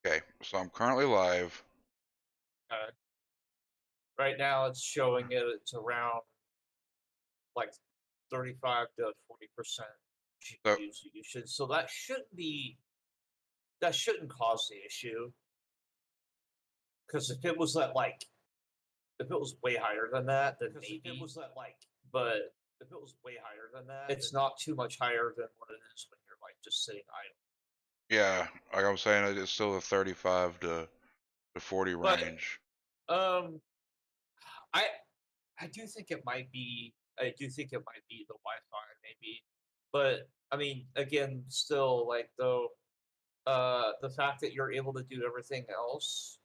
Okay, so I'm currently live. Uh, right now, it's showing it's around like 35 to 40% So, GPU usage. So that shouldn't cause the issue. Because if it was way higher than that, then maybe. But it's not too much higher than what it is when you're like just sitting idle. yeah, like I was saying, it's still the 35 to 40 But range. um, I I do think it might be. I do think it might be the Wi-Fi, maybe. But I mean, again, still like though, the fact that you're able to do everything else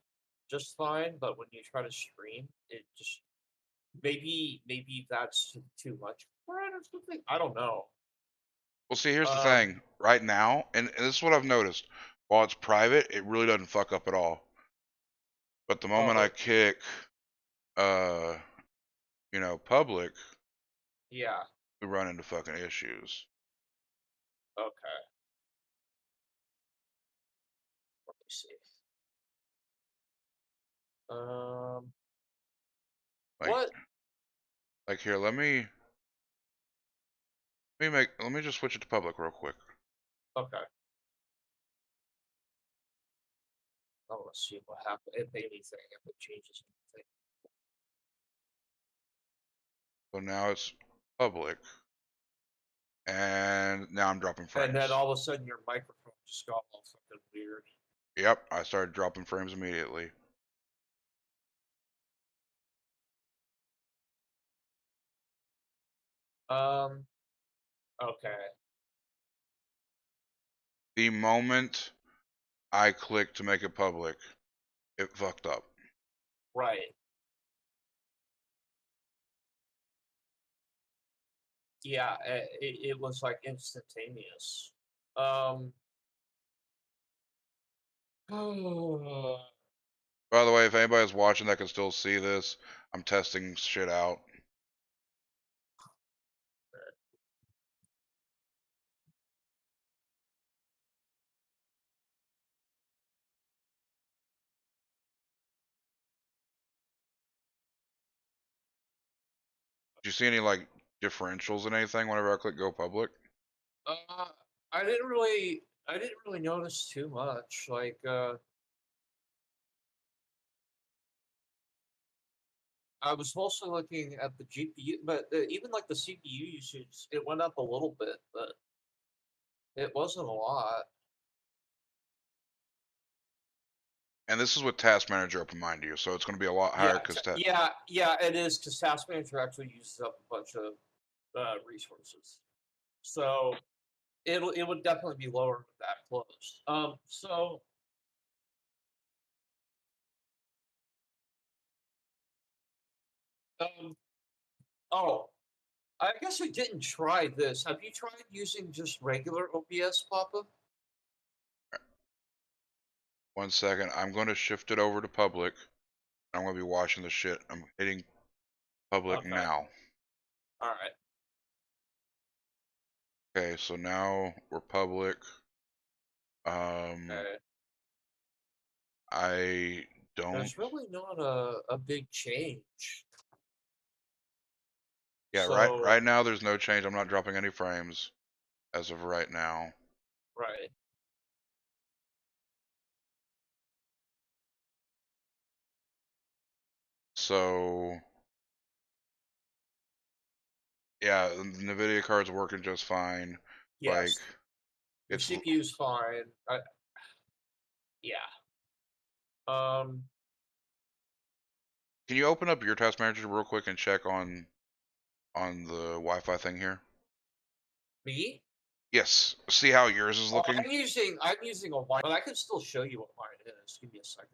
just fine, but when you try to stream, it just maybe that's too much for it or something. I don't know. Well, see, here's the Um, thing. Right now, and this is what I've noticed. While it's private, it really doesn't fuck up at all. But the moment I oh kick, uh, public, yeah, we run into fucking issues. okay. Let me see. Um, Like, what? like here, let me just switch it to public real quick. Okay, I want to see what happened if anything, if it changes anything. So now it's public, and now I'm dropping And then frames. all of a sudden, your microphone just got all fucking weird. Yep, I started dropping frames immediately. Um, okay, The moment I clicked to make it public, it fucked up. right. Yeah, it was like instantaneous. Um, By the way, if anybody's watching that can still see this, I'm testing shit out. Do you see any like differentials in anything whenever I click go public? uh, I didn't really notice too much. I was mostly looking at the GPU, but even like the CPU usage, it went up a little bit, but it wasn't a lot. And this is with Task Manager open, mind you, so it's going to be a lot higher Yeah, because yeah, it is because Task Manager actually uses up a bunch of resources, so it would definitely be lower with that closed. Um, oh, I guess I didn't try this. Have you tried using just regular OBS, Papa? 1 second, I'm going to shift it over to public. I'm going to be watching the shit. I'm hitting public Okay, now. all right. Okay, so now we're public. Um, Okay. I don't. There's really not a big change. Yeah, So, right now there's no change. I'm not dropping any frames as of right now. right. So yeah, the NVIDIA card's working just fine. Like Yes, your it's. CPU's fine. Yeah. Um, Can you open up your task manager real quick and check on the Wi-Fi thing here? me? Yes. See how yours is Oh, looking? I'm using a white, but I can still show you what mine is. Give me a second.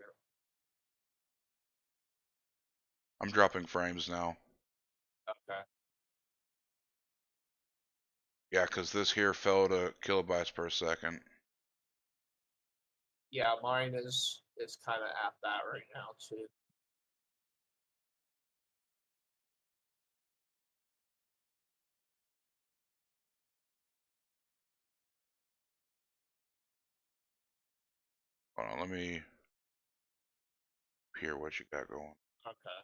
I'm dropping frames now. Okay. Yeah, because this here fell to kilobytes per second. Yeah, mine is kind of at that right now too. Hold on, let me hear what you got going. Okay.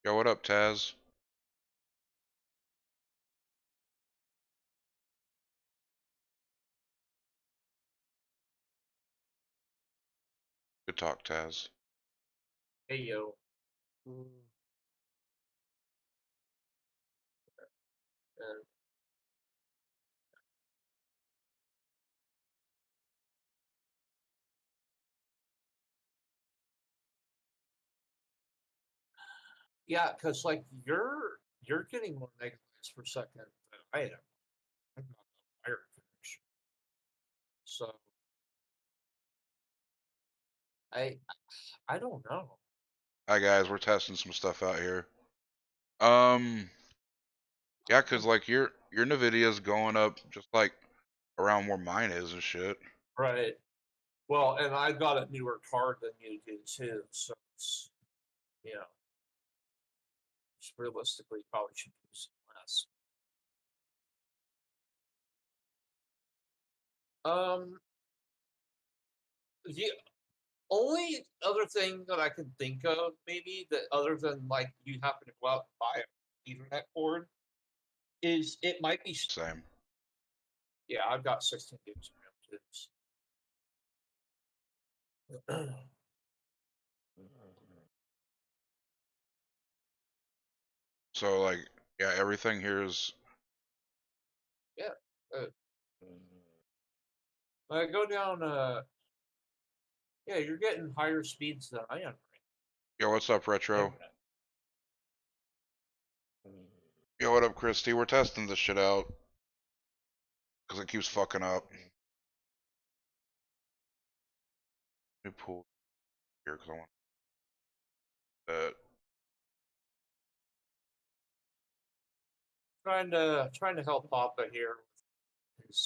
Yo, what up, Taz? Good talk, Taz. Hey yo. Uh, yeah, because like you're getting more megabytes per second than I am. I'm not the wire connection. So I I don't know. Hi guys, we're testing some stuff out here. Yeah, cause like your Nvidia's going up just like around where mine is and shit. Right. Well, and I got a newer card than you do too, so it's you know, just realistically probably should use less. Um, the only other thing that I can think of, maybe that other than like you happen to go out and buy an Ethernet cord, is it might be. Same. Yeah, I've got 16 gigs of RAM too. So like, yeah, everything here is. Yeah. Uh, I go down. Yeah, you're getting higher speeds than I am. Yo, what's up, Retro? Internet. Yo, what up, Christy? We're testing this shit out because it keeps fucking up. Let me pull here because I want that. Trying to help Papa here with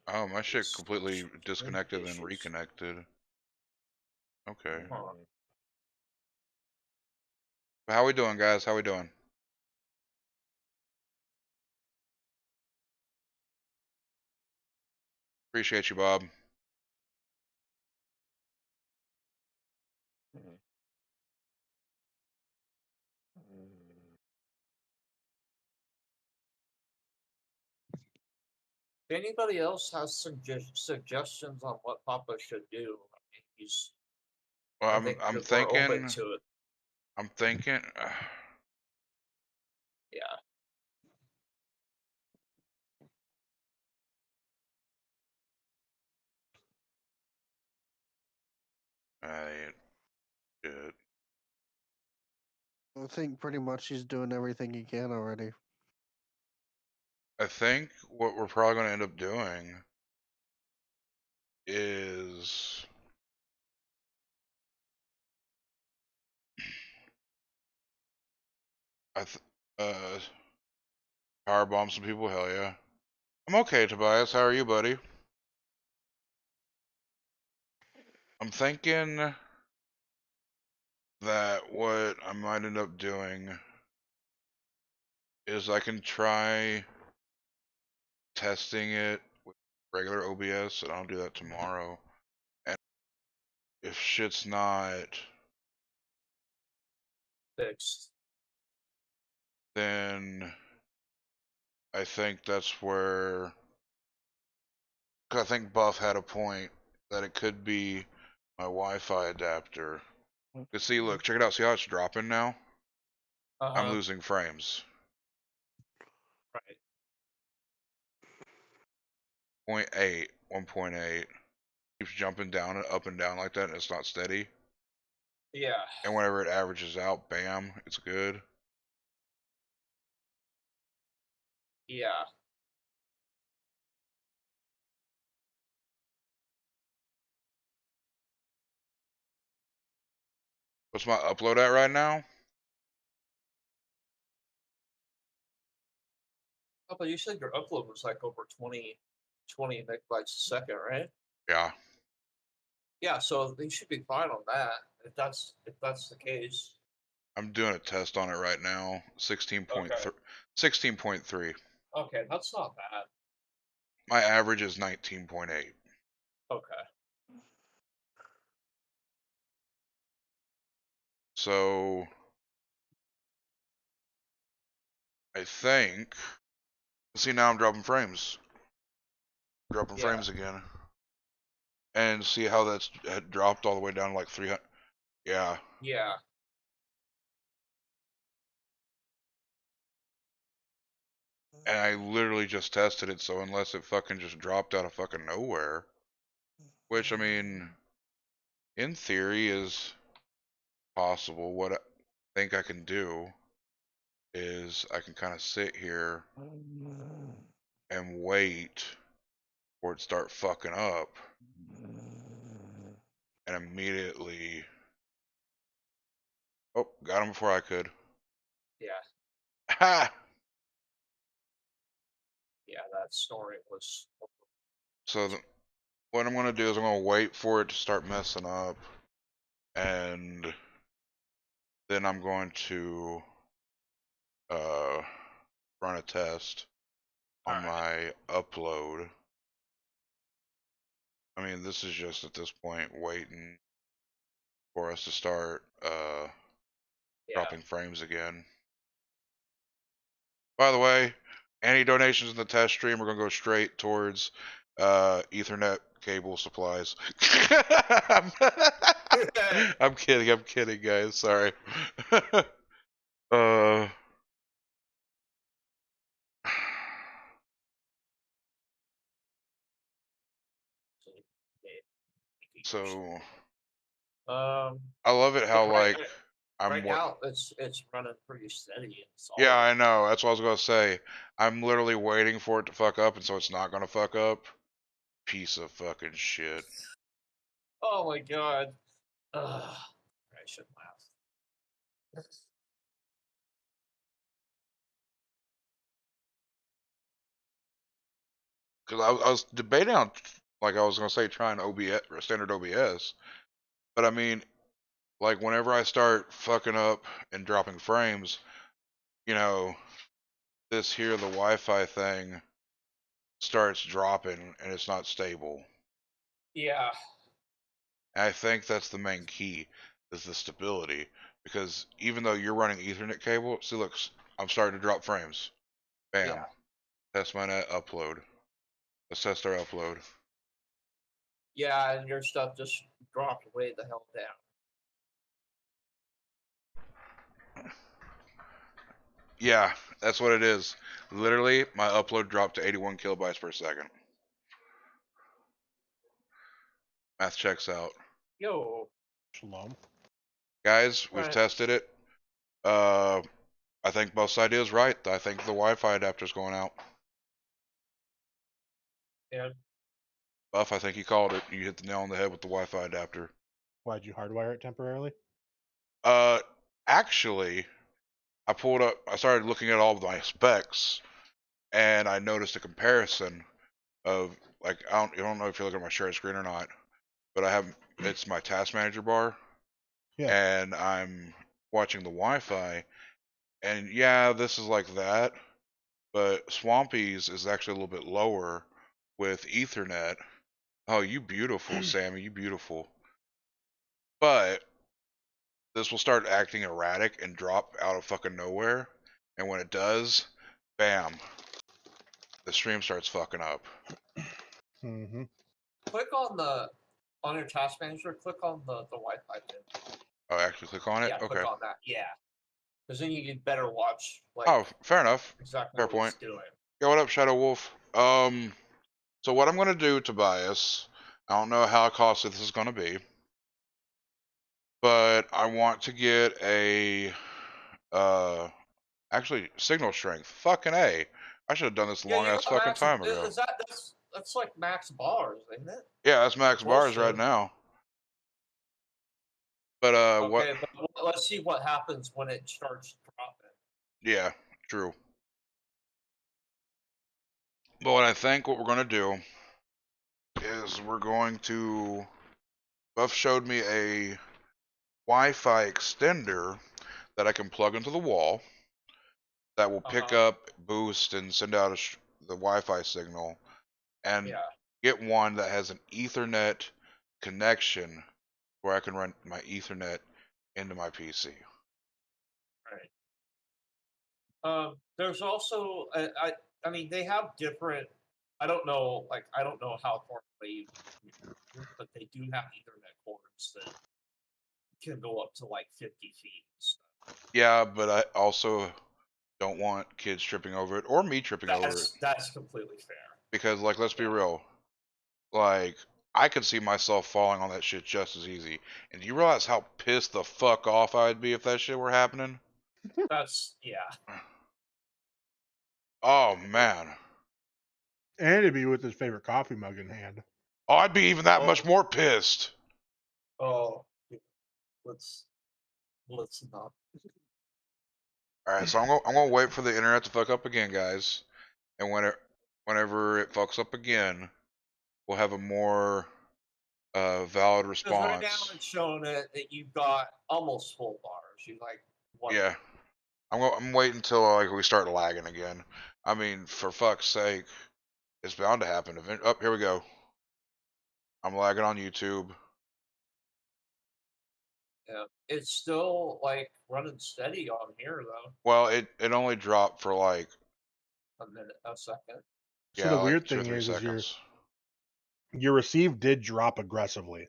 Oh, my shit his completely disconnected and issues. reconnected. Okay. Huh. How we doing, guys? How we doing? Appreciate you, Bob. If anybody else has suggestions on what Papa should do, I mean, Well, I think I'm we're more open thinking. to it. I'm thinking. Yeah. I shit. I think pretty much he's doing everything he can already. I think what we're probably going to end up doing is I th power bomb some people. Hell yeah. I'm okay, Tobias. How are you, buddy? I'm thinking that what I might end up doing is I can try testing it with regular OBS, and I'll do that tomorrow. And if shit's not, Fixed. then I think that's where. 'Cause I think Buff had a point that it could be my Wi-Fi adapter. But see, look, check it out. See how it's dropping now? I'm Uh-huh. losing frames. Right. 0.8, 1.8. Keeps jumping down and up and down like that, and it's not steady. Yeah. And whenever it averages out, bam, it's good. Yeah. What's my upload at right now? Papa, you said your upload was like over 20 megabytes a second, right? Yeah, Yeah, so they should be fine on that if that's the case. I'm doing a test on it right now. 16.3. Okay. 16.3. Okay, that's not bad. my average is 19.8. Okay. So I think. See, now I'm dropping frames. Dropping Yeah. frames again. And see how that's had dropped all the way down to like 300. Yeah. Yeah. And I literally just tested it, so unless it fucking just dropped out of fucking nowhere, which, I mean, in theory is possible. What I think I can do is I can kind of sit here and wait for it to start fucking up and immediately. Oh, got him before I could. Yeah. Ha! Yeah. That story was. So what I'm gonna do is I'm gonna wait for it to start messing up, and then I'm going to uh, run a test on my upload. I mean, this is just at this point waiting for us to start dropping frames again. By the way, any donations in the test stream are gonna go straight towards Ethernet cable supplies. I'm kidding, guys. Sorry. uh. So I love it how like I'm right now it's running pretty steady and solid. Yeah, I know. That's what I was gonna say. I'm literally waiting for it to fuck up, and so it's not gonna fuck up. Piece of fucking shit. Oh my god. I shouldn't laugh. Because I was debating on, like I was gonna say, trying OBS or standard OBS, but I mean, like whenever I start fucking up and dropping frames, you know, this here the Wi-Fi thing starts dropping and it's not stable. Yeah. And I think that's the main key is the stability, because even though you're running Ethernet cable, see, look, I'm starting to drop frames. Bam. Yeah. Test my net upload. Let's test our upload. Yeah, and your stuff just dropped way the hell down. Yeah, that's what it is. Literally, my upload dropped to 81 kilobytes per second. Math checks out. Yo. Shalom. Guys, we've Right. tested it. I think Buff's idea is right. I think the Wi-Fi adapter's going out. Yeah. Buff, I think you called it. You hit the nail on the head with the Wi-Fi adapter. Why'd you hardwire it temporarily? Actually, I pulled up. I started looking at all of my specs, and I noticed a comparison of like I don't know if you look at my share screen or not, but I have it's my task manager bar, Yeah. and I'm watching the Wi-Fi, and yeah, this is like that, but Swampy's is actually a little bit lower with Ethernet. Oh, you beautiful, Sammy, you beautiful. But this will start acting erratic and drop out of fucking nowhere, and when it does, bam, the stream starts fucking up. Mm-hmm. Click on your task manager, click on the Wi-Fi thing. Oh, actually click on it? Yeah, Okay. click on that. Yeah. Because then you can better watch like Oh, fair enough. exactly Fair what point. it's doing. Yeah, what up, Shadow Wolf? So what I'm gonna do, Tobias, I don't know how costly this is gonna be, but I want to get a actually signal strength. Fucking A. I should have done this a long ass fucking time ago. Is that's like max bars, isn't it? Yeah, that's max Close bars to right it. now. But what? Okay, but let's see what happens when it starts dropping. Yeah, true. But what I think what we're gonna do is we're going to. Buff showed me a Wi-Fi extender that I can plug into the wall that will pick up, boost, and send out the Wi-Fi signal. and Yeah. get one that has an Ethernet connection where I can run my Ethernet into my PC. Right. There's also I mean they have different. I don't know how far away, but they do have Ethernet cords that can go up to like 50 feet. And stuff. Yeah, but I also don't want kids tripping over it or me tripping over it. That's completely fair. Because, like, let's be real. Like, I could see myself falling on that shit just as easy. And do you realize how pissed the fuck off I'd be if that shit were happening? Yeah. Oh, man. And to be with his favorite coffee mug in hand. Oh, I'd be even that much Oh. more pissed. Oh, let's not. Alright, so I'm gonna wait for the internet to fuck up again, guys. And whenever it fucks up again, we'll have a more valid Because right now response. it's showing that you've got almost full bars. You like one. Yeah. I'm waiting until like we start lagging again. I mean, for fuck's sake, it's bound to happen. Oh, here we go. I'm lagging on YouTube. Yeah. It's still like running steady on here though. Well, it only dropped for like A second. So yeah, the like weird 2 or thing 3 is seconds. your receive did drop aggressively.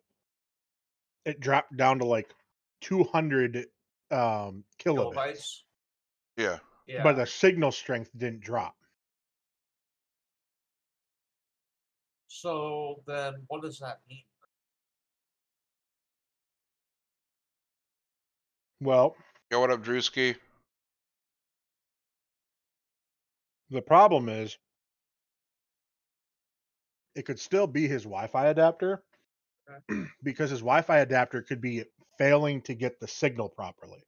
It dropped down to like 200 kilobits, Kilobytes. Yeah. Yeah. but the signal strength didn't drop. So then, what does that mean? Well, Yo, what up, Drewski? the problem is it could still be his Wi-Fi adapter because his Wi-Fi adapter could be failing to get the signal properly.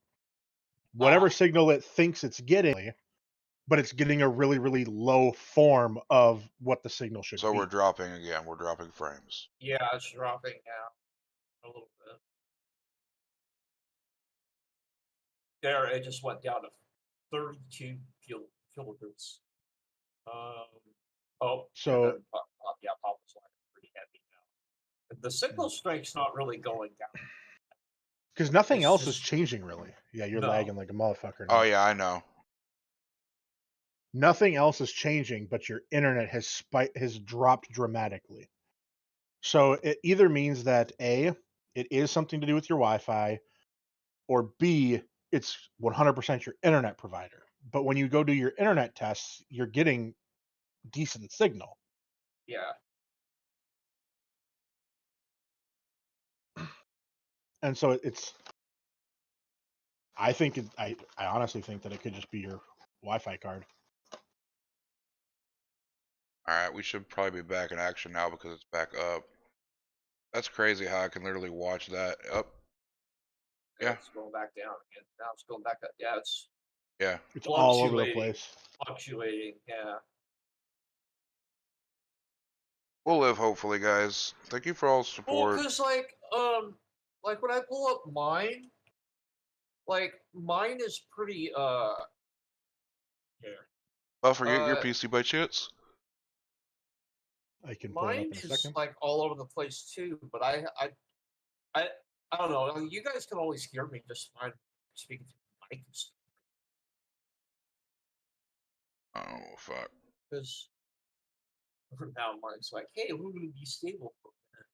Whatever signal it thinks it's getting, but it's getting a really, really low form of what the signal should So be. we're dropping again. We're dropping frames. Yeah, it's dropping now a little bit. There, it just went down to 32 kilobits. Oh, So- and then, yeah, Papa's line is pretty heavy now. The signal strength's not really going down. Because nothing It's else is just- changing really. Yeah, you're No. lagging like a motherfucker now. Oh yeah, I know. Nothing else is changing, but your internet has dropped dramatically. So it either means that A, it is something to do with your Wi-Fi, or B, it's 100% your internet provider. But when you go do your internet tests, you're getting decent signal. Yeah. And so it's I honestly think that it could just be your Wi-Fi card. Alright, we should probably be back in action now because it's back up. That's crazy how I can literally watch that up. Yeah. It's going back down again. Now it's going back up. Yeah, it's Yeah. It's all over the fluctuating. place. Fluctuating. Yeah. We'll live, hopefully, guys. Thank you for all Well, support. because like when I pull up mine, like mine is pretty here. Buff, are you your PC by chance? I can pull it up Mine in a is second. like all over the place too, but I don't know. You guys can always hear me just fine speaking to the mic and stuff. Oh fuck. Because now mine's like, hey, we're gonna be stable for a minute.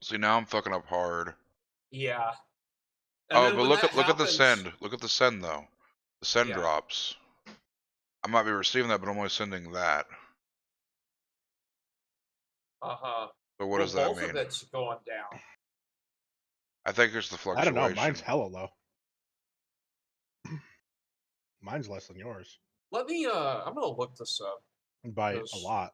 See, now I'm fucking up hard. Yeah. And Oh, then but when look that at the happens- send. Look at the send though. The send Yeah. drops. I might be receiving that, but I'm only sending that. Uh-huh. So what does that both mean? of it's going down. I think it's the I fluctuation. don't know. Mine's hella low. Mine's less than yours Let me I'm gonna look this up. by a Because- lot.